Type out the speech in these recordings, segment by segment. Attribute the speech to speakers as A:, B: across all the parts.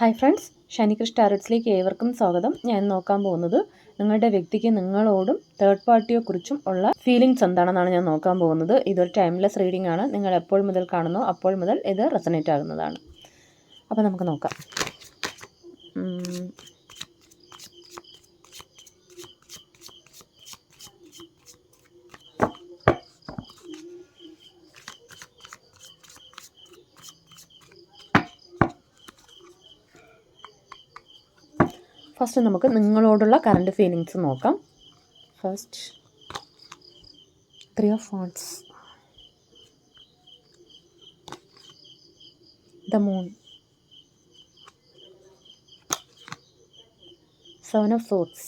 A: Hi friends, ഷനികൃഷ് ടാരോട്സിലേക്ക് ഏവർക്കും സ്വാഗതം. ഞാൻ നോക്കാൻ പോകുന്നത് നിങ്ങളുടെ വ്യക്തിക്ക് നിങ്ങളോടും തേർഡ് പാർട്ടിയെക്കുറിച്ചും ഉള്ള ഫീലിങ്സ് എന്താണെന്നാണ് ഞാൻ നോക്കാൻ പോകുന്നത്. ഇതൊരു ടൈംലെസ് റീഡിംഗ് ആണ്. നിങ്ങൾ എപ്പോൾ മുതൽ കാണുന്നോ അപ്പോൾ മുതൽ ഇത് റെസനേറ്റ് ആകുന്നതാണ്. അപ്പോൾ നമുക്ക് നോക്കാം. ഫസ്റ്റ് നമുക്ക് നിങ്ങളോടുള്ള കറണ്ട് ഫീലിങ്സ് നോക്കാം. First 3 of Wands, the Moon, 7 of Swords,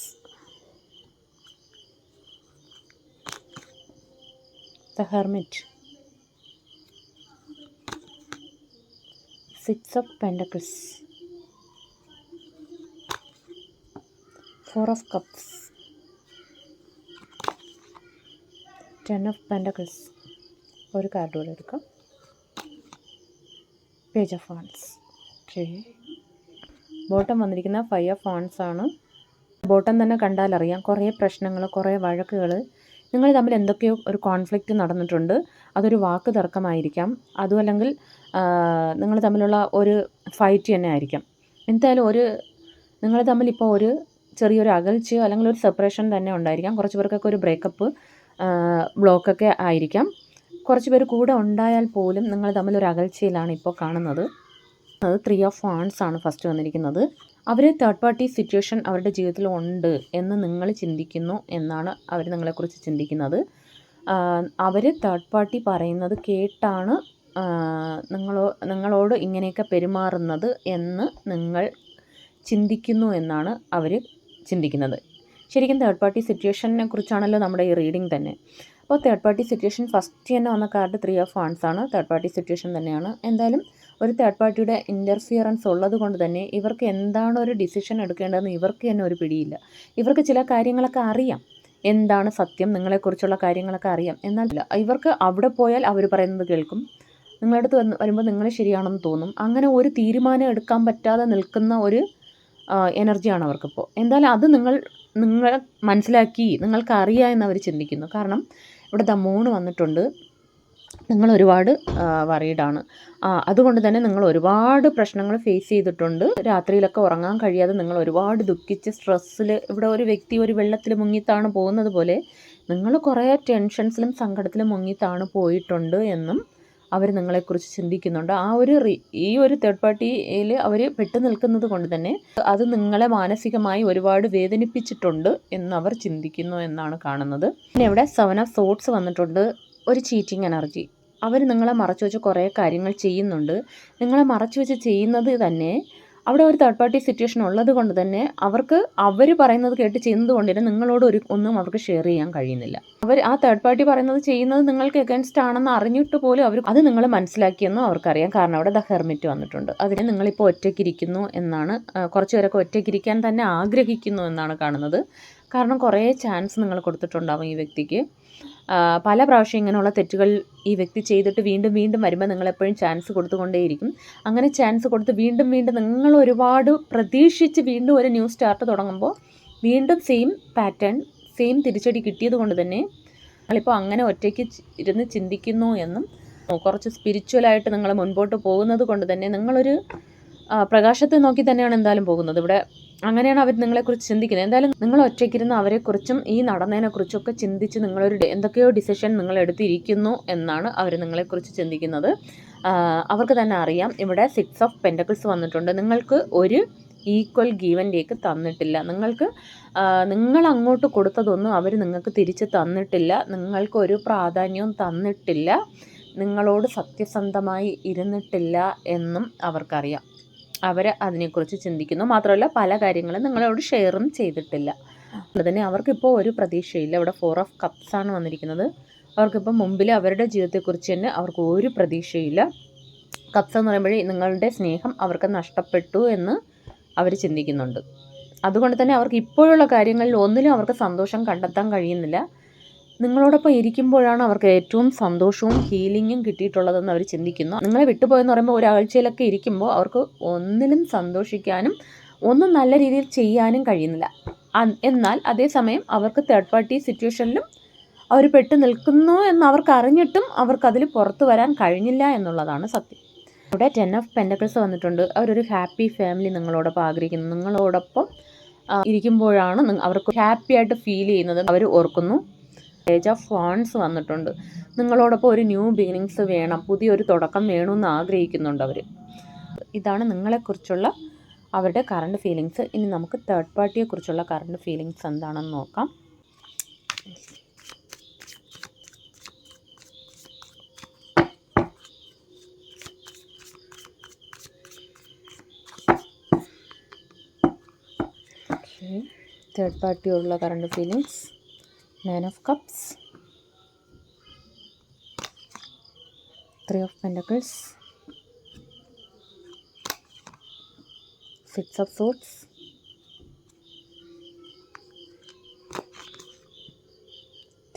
A: the Hermit, 6 of Pentacles, 4 of Cups, 10 of Pentacles. ഒരു കാർഡ് കൂടെ എടുക്കാം. Page of wands. Okay, bottom വന്നിരിക്കുന്ന 5 of Wands ആണ്. ബോട്ടം തന്നെ കണ്ടാൽ അറിയാം, കുറേ പ്രശ്നങ്ങൾ, കുറേ വഴക്കുകൾ, നിങ്ങൾ തമ്മിൽ എന്തൊക്കെയോ ഒരു കോൺഫ്ലിക്റ്റ് നടന്നിട്ടുണ്ട്. അതൊരു വാക്ക് തർക്കമായിരിക്കാം, അതും അല്ലെങ്കിൽ നിങ്ങൾ തമ്മിലുള്ള ഒരു ഫൈറ്റ് തന്നെ ആയിരിക്കാം. എന്തായാലും നിങ്ങൾ തമ്മിൽ ഇപ്പോൾ ഒരു ചെറിയൊരു അകൽച്ചയോ അല്ലെങ്കിൽ ഒരു സെപ്പറേഷൻ തന്നെ ഉണ്ടായിരിക്കാം. കുറച്ച് പേർക്കൊക്കെ ഒരു ബ്രേക്കപ്പ്, ബ്ലോക്കൊക്കെ ആയിരിക്കാം. കുറച്ച് പേര് കൂടെ ഉണ്ടായാൽ പോലും നിങ്ങൾ തമ്മിൽ ഒരു അകൽച്ചയിലാണ് ഇപ്പോൾ കാണുന്നത്. അത് 3 of Wands ആണ് ഫസ്റ്റ് വന്നിരിക്കുന്നത്. അവർ തേർഡ് പാർട്ടി സിറ്റുവേഷൻ അവരുടെ ജീവിതത്തിൽ ഉണ്ട് എന്ന് നിങ്ങൾ ചിന്തിക്കുന്നു എന്നാണ് അവർ നിങ്ങളെക്കുറിച്ച് ചിന്തിക്കുന്നത്. അവർ തേർഡ് പാർട്ടി പറയുന്നത് കേട്ടാണ് നിങ്ങളോട് ഇങ്ങനെയൊക്കെ പെരുമാറുന്നത് എന്ന് നിങ്ങൾ ചിന്തിക്കുന്നു എന്നാണ് അവർ ചിന്തിക്കുന്നത്. ശരിക്കും തേർഡ് പാർട്ടി സിറ്റുവേഷനെ കുറിച്ചാണല്ലോ നമ്മുടെ ഈ റീഡിംഗ് തന്നെ. അപ്പോൾ തേർഡ് പാർട്ടി സിറ്റുവേഷൻ ഫസ്റ്റ് തന്നെ വന്ന കാർഡ് 3 of Wands ആണ്. തേർഡ് പാർട്ടി സിറ്റുവേഷൻ തന്നെയാണ്. എന്തായാലും ഒരു തേർഡ് പാർട്ടിയുടെ ഇൻ്റർഫിയറൻസ് ഉള്ളത് കൊണ്ട് തന്നെ ഇവർക്ക് എന്താണ് ഒരു ഡിസിഷൻ എടുക്കേണ്ടതെന്ന് ഇവർക്ക് തന്നെ ഒരു പിടിയില്ല. ഇവർക്ക് ചില കാര്യങ്ങളൊക്കെ അറിയാം, എന്താണ് സത്യം, നിങ്ങളെക്കുറിച്ചുള്ള കാര്യങ്ങളൊക്കെ അറിയാം. എന്നാൽ ഇവർക്ക് അവിടെ പോയാൽ അവർ പറയുന്നത് കേൾക്കും, നിങ്ങളുടെ അടുത്ത് വരുമ്പോൾ നിങ്ങൾ ശരിയാണെന്ന് തോന്നും. അങ്ങനെ ഒരു തീരുമാനം എടുക്കാൻ പറ്റാതെ നിൽക്കുന്ന ഒരു എനർജിയാണ് അവർക്കിപ്പോൾ. എന്തായാലും അത് നിങ്ങൾ മനസ്സിലാക്കി, നിങ്ങൾക്ക് അറിയാം എന്നവർ ചിന്തിക്കുന്നു. കാരണം ഇവിടെ ദ മൂൺ വന്നിട്ടുണ്ട്. നിങ്ങൾ ഒരുപാട് വറീഡാണ്. അതുകൊണ്ട് തന്നെ നിങ്ങൾ ഒരുപാട് പ്രശ്നങ്ങൾ ഫേസ് ചെയ്തിട്ടുണ്ട്. രാത്രിയിലൊക്കെ ഉറങ്ങാൻ കഴിയാതെ നിങ്ങൾ ഒരുപാട് ദുഃഖിച്ച് സ്ട്രെസ്സിൽ, ഇവിടെ ഒരു വ്യക്തി ഒരു വെള്ളത്തിൽ മുങ്ങിത്താണ് പോകുന്നത് പോലെ നിങ്ങൾ കുറേ ടെൻഷൻസിലും സങ്കടത്തിലും മുങ്ങിത്താണ് പോയിട്ടുണ്ട് എന്നും അവർ നിങ്ങളെക്കുറിച്ച് ചിന്തിക്കുന്നുണ്ട്. ഈ ഒരു തേർഡ് പാർട്ടിയിൽ അവർ പെട്ടു നിൽക്കുന്നത് കൊണ്ട് തന്നെ അത് നിങ്ങളെ മാനസികമായി ഒരുപാട് വേദനിപ്പിച്ചിട്ടുണ്ട് എന്നവർ ചിന്തിക്കുന്നു എന്നാണ് കാണുന്നത്. പിന്നെ ഇവിടെ 7 of Swords വന്നിട്ടുണ്ട്. ഒരു ചീറ്റിംഗ് എനർജി. അവർ നിങ്ങളെ മറച്ചു വെച്ച് കുറേ കാര്യങ്ങൾ ചെയ്യുന്നുണ്ട്. നിങ്ങളെ മറച്ചു വെച്ച് ചെയ്യുന്നത് തന്നെ അവിടെ ഒരു തേർഡ് പാർട്ടി സിറ്റുവേഷൻ ഉള്ളത് കൊണ്ട് തന്നെ അവർ പറയുന്നത് കേട്ട് ചെയ്യുന്നത് കൊണ്ട് തന്നെ നിങ്ങളോട് ഒന്നും അവർക്ക് ഷെയർ ചെയ്യാൻ കഴിയുന്നില്ല. ആ തേർഡ് പാർട്ടി ചെയ്യുന്നത് നിങ്ങൾക്ക് എഗൻസ്റ്റ് ആണെന്ന് അറിഞ്ഞിട്ട് പോലും അത് നിങ്ങൾ മനസ്സിലാക്കിയെന്നും അവർക്കറിയാം. കാരണം അവിടെ ദ ഹെർമിറ്റ് വന്നിട്ടുണ്ട്. അതിന് നിങ്ങളിപ്പോൾ ഒറ്റയ്ക്കിരിക്കുന്നു എന്നാണ്, കുറച്ച് പേരൊക്കെ ഒറ്റയ്ക്കിരിക്കാൻ തന്നെ ആഗ്രഹിക്കുന്നു എന്നാണ് കാണുന്നത്. കാരണം കുറേ ചാൻസ് നിങ്ങൾ കൊടുത്തിട്ടുണ്ടാവും ഈ വ്യക്തിക്ക്. പല പ്രാവശ്യം ഇങ്ങനെയുള്ള തെറ്റുകൾ ഈ വ്യക്തി ചെയ്തിട്ട് വീണ്ടും വീണ്ടും വരുമ്പോൾ നിങ്ങളെപ്പോഴും ചാൻസ് കൊടുത്തുകൊണ്ടേയിരിക്കും. അങ്ങനെ ചാൻസ് കൊടുത്ത് വീണ്ടും വീണ്ടും നിങ്ങൾ ഒരുപാട് പ്രതീക്ഷിച്ച് വീണ്ടും ഒരു ന്യൂ സ്റ്റാർട്ട് തുടങ്ങുമ്പോൾ വീണ്ടും സെയിം പാറ്റേൺ, സെയിം തിരിച്ചടി കിട്ടിയത് കൊണ്ട് തന്നെ നിങ്ങളിപ്പോൾ അങ്ങനെ ഒറ്റയ്ക്ക് ഇരുന്ന് ചിന്തിക്കുന്നു എന്നും കുറച്ച് സ്പിരിച്വലായിട്ട് നിങ്ങൾ മുൻപോട്ട് പോകുന്നത് കൊണ്ട് തന്നെ നിങ്ങളൊരു പ്രകാശത്തെ നോക്കി തന്നെയാണ് എന്തായാലും പോകുന്നത്. ഇവിടെ അങ്ങനെയാണ് അവർ നിങ്ങളെക്കുറിച്ച് ചിന്തിക്കുന്നത്. എന്തായാലും നിങ്ങൾ ഒറ്റയ്ക്കിരുന്ന് അവരെക്കുറിച്ചും ഈ നടന്നതിനെക്കുറിച്ചൊക്കെ ചിന്തിച്ച് എന്തൊക്കെയോ ഡിസിഷൻ നിങ്ങൾ എടുത്തിരിക്കുന്നു എന്നാണ് അവർ നിങ്ങളെക്കുറിച്ച് ചിന്തിക്കുന്നത്. അവർക്ക് തന്നെ അറിയാം. ഇവിടെ 6 of Pentacles വന്നിട്ടുണ്ട്. നിങ്ങൾക്ക് ഒരു ഈക്വൽ ഗീവ് ആൻഡ് ടേക്ക് തന്നിട്ടില്ല. നിങ്ങൾ അങ്ങോട്ട് കൊടുത്തതൊന്നും അവർ നിങ്ങൾക്ക് തിരിച്ച് തന്നിട്ടില്ല. നിങ്ങൾക്കൊരു പ്രാധാന്യവും തന്നിട്ടില്ല. നിങ്ങളോട് സത്യസന്ധമായി ഇരുന്നിട്ടില്ല എന്നും അവർക്കറിയാം. അവർ അതിനെക്കുറിച്ച് ചിന്തിക്കുന്നു. മാത്രമല്ല പല കാര്യങ്ങളും നിങ്ങളോട് ഷെയറും ചെയ്തിട്ടില്ല. അതുകൊണ്ട് തന്നെ അവർക്കിപ്പോൾ ഒരു പ്രതീക്ഷയില്ല. ഇവിടെ 4 of Cups ആണ് വന്നിരിക്കുന്നത്. അവർക്കിപ്പോൾ മുമ്പിൽ അവരുടെ ജീവിതത്തെക്കുറിച്ച് തന്നെ അവർക്ക് ഒരു പ്രതീക്ഷയില്ല. കപ്സ് എന്ന് പറയുമ്പോഴേ നിങ്ങളുടെ സ്നേഹം അവർക്ക് നഷ്ടപ്പെട്ടു എന്ന് അവർ ചിന്തിക്കുന്നുണ്ട്. അതുകൊണ്ട് തന്നെ അവർക്ക് ഇപ്പോഴുള്ള കാര്യങ്ങളിൽ ഒന്നിലും അവർക്ക് സന്തോഷം കണ്ടെത്താൻ കഴിയുന്നില്ല. നിങ്ങളോടൊപ്പം ഇരിക്കുമ്പോഴാണ് അവർക്ക് ഏറ്റവും സന്തോഷവും ഹീലിങ്ങും കിട്ടിയിട്ടുള്ളതെന്ന് അവർ ചിന്തിക്കുന്നു. നിങ്ങളെ വിട്ടുപോയെന്ന് പറയുമ്പോൾ ഒരാഴ്ചയിലൊക്കെ ഇരിക്കുമ്പോൾ അവർക്ക് ഒന്നിലും സന്തോഷിക്കാനും ഒന്നും നല്ല രീതിയിൽ ചെയ്യാനും കഴിയുന്നില്ല. എന്നാൽ അതേസമയം അവർക്ക് തേർഡ് പാർട്ടി സിറ്റുവേഷനിലും അവർ പെട്ട് നിൽക്കുന്നു എന്ന് അവർക്ക് അറിഞ്ഞിട്ടും അവർക്കതിൽ പുറത്തു വരാൻ കഴിഞ്ഞില്ല എന്നുള്ളതാണ് സത്യം. ഇവിടെ 10 ഓഫ് പെൻറ്റക്കിൾസ് വന്നിട്ടുണ്ട്. അവരൊരു ഹാപ്പി ഫാമിലി നിങ്ങളോടൊപ്പം ആഗ്രഹിക്കുന്നു. നിങ്ങളോടൊപ്പം ഇരിക്കുമ്പോഴാണ് അവർക്ക് ഹാപ്പി ആയിട്ട് ഫീൽ ചെയ്യുന്നത് അവർ ഓർക്കുന്നു. പേജ് ഓഫ് വാൻഡ്സ് വന്നിട്ടുണ്ട്. നിങ്ങളോടൊപ്പം ഒരു ന്യൂ ബിഗിനിങ്സ് വേണം, പുതിയൊരു തുടക്കം വേണമെന്ന് ആഗ്രഹിക്കുന്നുണ്ട് അവർ. ഇതാണ് നിങ്ങളെക്കുറിച്ചുള്ള അവരുടെ കറണ്ട് ഫീലിങ്സ്. ഇനി നമുക്ക് തേർഡ് പാർട്ടിയെക്കുറിച്ചുള്ള കറണ്ട് ഫീലിങ്സ് എന്താണെന്ന് നോക്കാം. തേർഡ് പാർട്ടിയോടുള്ള current feelings. 9 of cups, 3 of pentacles, 6 of swords,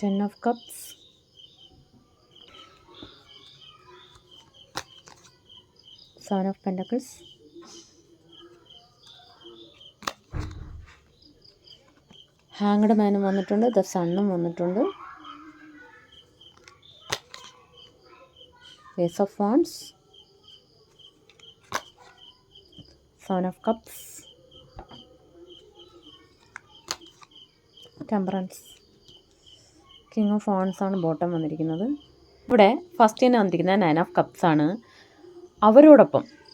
A: 10 of cups, 7 of pentacles, hanged മാനും വന്നിട്ടുണ്ട്, ദ സണ്ണും വന്നിട്ടുണ്ട്, ace of wands, 7 of cups, temperance, king of wands ആണ് ബോട്ടം വന്നിരിക്കുന്നത്. ഇവിടെ ഫസ്റ്റ് തന്നെ വന്നിരിക്കുന്നത് 9 ഓഫ് കപ്സ് ആണ്.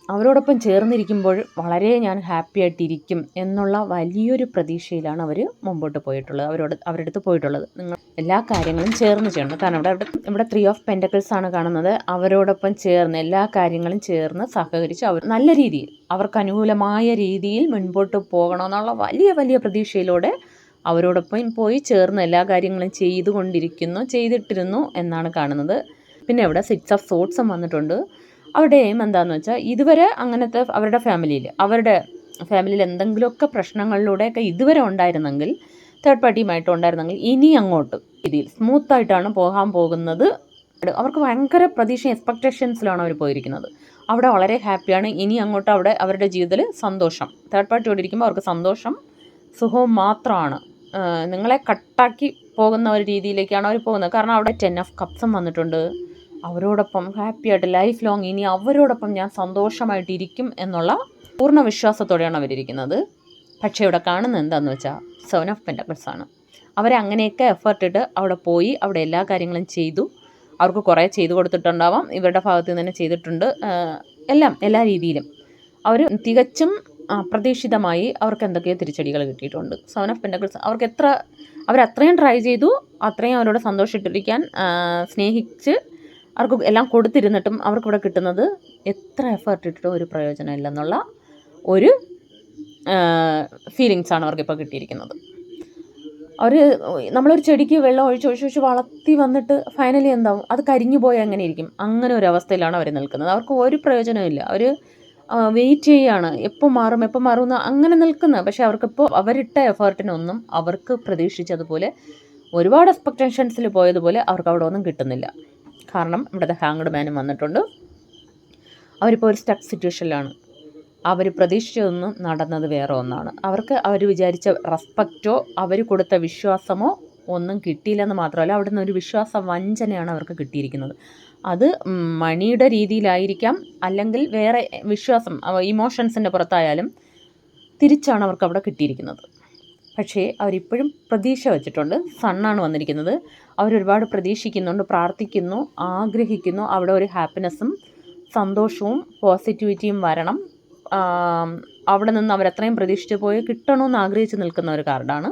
A: അവരോടൊപ്പം ചേർന്നിരിക്കുമ്പോൾ വളരെ ഞാൻ ഹാപ്പി ആയിട്ടിരിക്കും എന്നുള്ള വലിയൊരു പ്രതീക്ഷയിലാണ് അവർ മുമ്പോട്ട് പോയിട്ടുള്ളത്, അവരുടെ അടുത്ത് പോയിട്ടുള്ളത്. നിങ്ങൾ എല്ലാ കാര്യങ്ങളും ചേർന്ന് ചെയ്യണം. കാരണം ഇവിടെ 3 ഓഫ് പെൻറ്റക്കിൾസ് ആണ് കാണുന്നത്. അവരോടൊപ്പം ചേർന്ന് എല്ലാ കാര്യങ്ങളും ചേർന്ന് സഹകരിച്ച് അവർ നല്ല രീതിയിൽ അവർക്ക് അനുകൂലമായ രീതിയിൽ മുൻപോട്ട് പോകണമെന്നുള്ള വലിയ വലിയ പ്രതീക്ഷയിലൂടെ അവരോടൊപ്പം പോയി ചേർന്ന് എല്ലാ കാര്യങ്ങളും ചെയ്തിട്ടിരുന്നു എന്നാണ് കാണുന്നത്. പിന്നെ ഇവിടെ 6 ഓഫ് സോർഡ്സും വന്നിട്ടുണ്ട്. അവരുടെ എയിം എന്താണെന്ന് വെച്ചാൽ ഇതുവരെ അങ്ങനത്തെ അവരുടെ ഫാമിലിയിൽ എന്തെങ്കിലുമൊക്കെ പ്രശ്നങ്ങളിലൂടെയൊക്കെ ഇതുവരെ ഉണ്ടായിരുന്നെങ്കിൽ, തേർഡ് പാർട്ടിയുമായിട്ട് ഉണ്ടായിരുന്നെങ്കിൽ, ഇനി അങ്ങോട്ട് രീതിയിൽ സ്മൂത്തായിട്ടാണ് പോകാൻ പോകുന്നത്. അവർക്ക് ഭയങ്കര പ്രതീക്ഷ എക്സ്പെക്റ്റേഷൻസിലാണ് അവർ പോയിരിക്കുന്നത്. അവിടെ വളരെ ഹാപ്പിയാണ്. ഇനി അങ്ങോട്ട് അവിടെ അവരുടെ ജീവിതത്തിൽ സന്തോഷം, തേർഡ് പാർട്ടിയോട് ഇരിക്കുമ്പോൾ അവർക്ക് സന്തോഷം സുഖവും മാത്രമാണ്. നിങ്ങളെ കട്ടാക്കി പോകുന്ന ഒരു രീതിയിലേക്കാണ് അവർ പോകുന്നത്. കാരണം അവിടെ 10 ഓഫ് കപ്സും വന്നിട്ടുണ്ട്. അവരോടൊപ്പം ഹാപ്പിയായിട്ട് ലൈഫ് ലോങ് ഇനി അവരോടൊപ്പം ഞാൻ സന്തോഷമായിട്ടിരിക്കും എന്നുള്ള പൂർണ്ണ വിശ്വാസത്തോടെയാണ് അവരിയ്ക്കുന്നത്. പക്ഷേ ഇവിടെ കാണുന്നത് എന്താണെന്ന് വെച്ചാൽ 7 ഓഫ് പെൻറ്റക്കിൾസ് ആണ്. അവരെ അങ്ങനെയൊക്കെ എഫേർട്ട് ഇട്ട് അവിടെ പോയി അവിടെ എല്ലാ കാര്യങ്ങളും ചെയ്തു. അവർക്ക് കുറേ ചെയ്തു കൊടുത്തിട്ടുണ്ടാവാം, ഇവരുടെ ഭാഗത്ത് നിന്ന് തന്നെ ചെയ്തിട്ടുണ്ട്. എല്ലാ രീതിയിലും അവർ തികച്ചും അപ്രതീക്ഷിതമായി അവർക്ക് എന്തൊക്കെയോ തിരിച്ചടികൾ കിട്ടിയിട്ടുണ്ട്. 7 ഓഫ് പെൻറ്റക്കിൾസ് അവരത്രയും ട്രൈ ചെയ്തു, അത്രയും അവരോട് സന്തോഷിട്ടിരിക്കാൻ സ്നേഹിച്ച് അവർക്ക് എല്ലാം കൊടുത്തിരുന്നിട്ടും അവർക്കിവിടെ കിട്ടുന്നത് എത്ര എഫേർട്ട് ഇട്ടിട്ടും ഒരു പ്രയോജനമില്ലെന്നുള്ള ഒരു ഫീലിങ്സാണ് അവർക്കിപ്പോൾ കിട്ടിയിരിക്കുന്നത്. നമ്മളൊരു ചെടിക്ക് വെള്ളം ഒഴിച്ച് വളർത്തി വന്നിട്ട് ഫൈനലി എന്താവും, അത് കരിഞ്ഞു പോയാൽ എങ്ങനെ ഇരിക്കും? അങ്ങനെ ഒരു അവസ്ഥയിലാണ് അവർ നിൽക്കുന്നത്. അവർക്ക് ഒരു പ്രയോജനമില്ല. അവർ വെയിറ്റ് ചെയ്യുകയാണ്, എപ്പോൾ മാറും എന്ന് അങ്ങനെ നിൽക്കുന്നത്. പക്ഷേ അവർക്കിപ്പോൾ അവരിട്ട എഫേർട്ടിനൊന്നും അവർക്ക് പ്രതീക്ഷിച്ചതുപോലെ, ഒരുപാട് എക്സ്പെക്റ്റേഷൻസിൽ പോയതുപോലെ അവർക്ക് അവിടെ ഒന്നും കിട്ടുന്നില്ല. കാരണം ഇവിടുത്തെ ഹാങ്ഡ് മാനും വന്നിട്ടുണ്ട്. അവരിപ്പോൾ ഒരു സ്റ്റക്ക് സിറ്റുവേഷനിലാണ്. അവർ പ്രതീക്ഷിച്ചതൊന്നും നടന്നത് വേറെ ഒന്നാണ്. അവർ വിചാരിച്ച റെസ്പെക്റ്റോ അവർ കൊടുത്ത വിശ്വാസമോ ഒന്നും കിട്ടിയില്ലെന്ന് മാത്രമല്ല, അവിടുന്ന് ഒരു വിശ്വാസ വഞ്ചനയാണ് അവർക്ക് കിട്ടിയിരിക്കുന്നത്. അത് മണിയുടെ രീതിയിലായിരിക്കാം, അല്ലെങ്കിൽ വേറെ വിശ്വാസം ഇമോഷൻസിൻ്റെ പുറത്തായാലും തിരിച്ചാണ് അവർക്ക് അവിടെ കിട്ടിയിരിക്കുന്നത്. പക്ഷേ അവരിപ്പോഴും പ്രതീക്ഷ വെച്ചിട്ടുണ്ട്. സണ്ണാണ് വന്നിരിക്കുന്നത്. അവരൊരുപാട് പ്രതീക്ഷിക്കുന്നുണ്ട്, പ്രാർത്ഥിക്കുന്നു, ആഗ്രഹിക്കുന്നു. അവിടെ ഒരു ഹാപ്പിനെസ്സും സന്തോഷവും പോസിറ്റിവിറ്റിയും വരണം. അവിടെ നിന്ന് അവരത്രയും പ്രതീക്ഷിച്ച് പോയി കിട്ടണമെന്ന് ആഗ്രഹിച്ച് നിൽക്കുന്ന ഒരു കാർഡാണ്.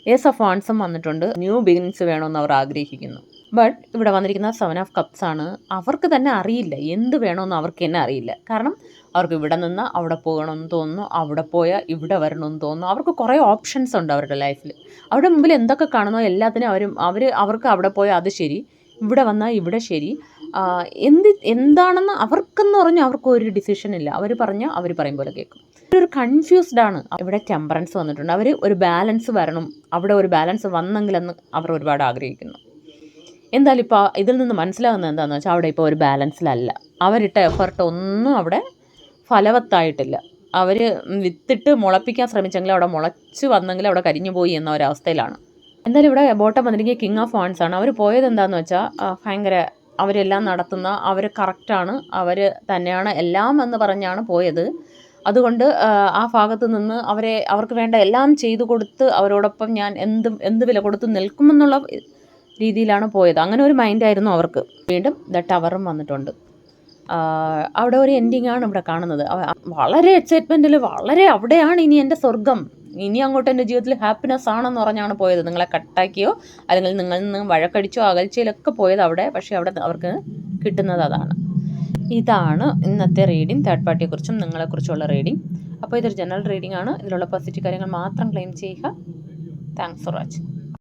A: ഏസ് ഓഫ് വാൻഡ്സും വന്നിട്ടുണ്ട്. ന്യൂ ബിഗിനിങ്സ് വേണമെന്ന് അവർ ആഗ്രഹിക്കുന്നു. ബട്ട് ഇവിടെ വന്നിരിക്കുന്ന 7 ഓഫ് കപ്സ് ആണ്. അവർക്ക് തന്നെ അറിയില്ല എന്ത് വേണമെന്ന്, അവർക്ക് തന്നെ അറിയില്ല. കാരണം അവർക്ക് ഇവിടെ നിന്ന് അവിടെ പോകണമെന്ന് തോന്നുന്നു, അവിടെ പോയാൽ ഇവിടെ വരണമെന്ന് തോന്നുന്നു. അവർക്ക് കുറേ ഓപ്ഷൻസ് ഉണ്ട് അവരുടെ ലൈഫിൽ. അവരുടെ മുമ്പിൽ എന്തൊക്കെ കാണുന്നോ എല്ലാത്തിനും അവർക്ക് അവിടെ പോയാൽ അത് ശരി, ഇവിടെ വന്നാൽ ഇവിടെ ശരി. എന്താണെന്ന് അവർക്കെന്ന് പറഞ്ഞാൽ അവർക്ക് ഒരു ഡിസിഷൻ ഇല്ല. അവർ പറയും പോലെ കേൾക്കും. ഒരു കൺഫ്യൂസ്ഡ് ആണ്. ഇവിടെ ടെമ്പറൻസ് വന്നിട്ടുണ്ട്. അവർ ഒരു ബാലൻസ് വരണം, അവിടെ ഒരു ബാലൻസ് വന്നെങ്കിലെന്ന് അവർ ഒരുപാട് ആഗ്രഹിക്കുന്നു. എന്തായാലും ഇപ്പോൾ ഇതിൽ നിന്ന് മനസ്സിലാകുന്നത് എന്താണെന്ന് വെച്ചാൽ അവിടെ ഇപ്പോൾ ഒരു ബാലൻസിലല്ല. അവരിട്ട എഫർട്ട് ഒന്നും അവിടെ ഫലവത്തായിട്ടില്ല. അവർ വിത്തിട്ട് മുളപ്പിക്കാൻ ശ്രമിച്ചെങ്കിൽ അവിടെ മുളച്ച് വന്നെങ്കിൽ അവിടെ കരിഞ്ഞു പോയി എന്ന ഒരവസ്ഥയിലാണ്. എന്തായാലും ഇവിടെ ബോട്ടം വന്നിരിക്കുക കിങ് ഓഫ് വാൺസ് ആണ്. അവർ പോയത് എന്താണെന്ന് വെച്ചാൽ ഭയങ്കര അവരെല്ലാം നടത്തുന്ന, അവർ കറക്റ്റാണ്, അവർ തന്നെയാണ് എല്ലാം എന്ന് പറഞ്ഞാണ് പോയത്. അതുകൊണ്ട് ആ ഭാഗത്ത് നിന്ന് അവർക്ക് വേണ്ട എല്ലാം ചെയ്തു കൊടുത്ത് അവരോടൊപ്പം ഞാൻ എന്ത് വില കൊടുത്ത് നിൽക്കുമെന്നുള്ള രീതിയിലാണ് പോയത്. അങ്ങനെ ഒരു മൈൻഡായിരുന്നു അവർക്ക്. വീണ്ടും ടവറും വന്നിട്ടുണ്ട്. അവിടെ ഒരു എൻഡിങ് ആണ് ഇവിടെ കാണുന്നത്. വളരെ എക്സൈറ്റ്മെൻറ്റിൽ വളരെ അവിടെയാണ് ഇനി എൻ്റെ സ്വർഗം, ഇനി അങ്ങോട്ട് എൻ്റെ ജീവിതത്തിൽ ഹാപ്പിനെസ് ആണെന്ന് പറഞ്ഞാണ് പോയത്. നിങ്ങളെ കട്ടാക്കിയോ അല്ലെങ്കിൽ നിങ്ങളിൽ നിന്ന് വഴക്കടിച്ചോ അകൽച്ചയിലൊക്കെ പോയത് അവിടെ. പക്ഷേ അവിടെ അവർക്ക് കിട്ടുന്നത് അതാണ്. ഇതാണ് ഇന്നത്തെ റീഡിങ്, തേർഡ് പാർട്ടിയെക്കുറിച്ചും നിങ്ങളെക്കുറിച്ചുള്ള റീഡിങ്. അപ്പോൾ ഇതൊരു ജനറൽ റീഡിംഗ് ആണ്. ഇതിലുള്ള പോസിറ്റീവ് കാര്യങ്ങൾ മാത്രം ക്ലെയിം ചെയ്യുക. Thanks for watching.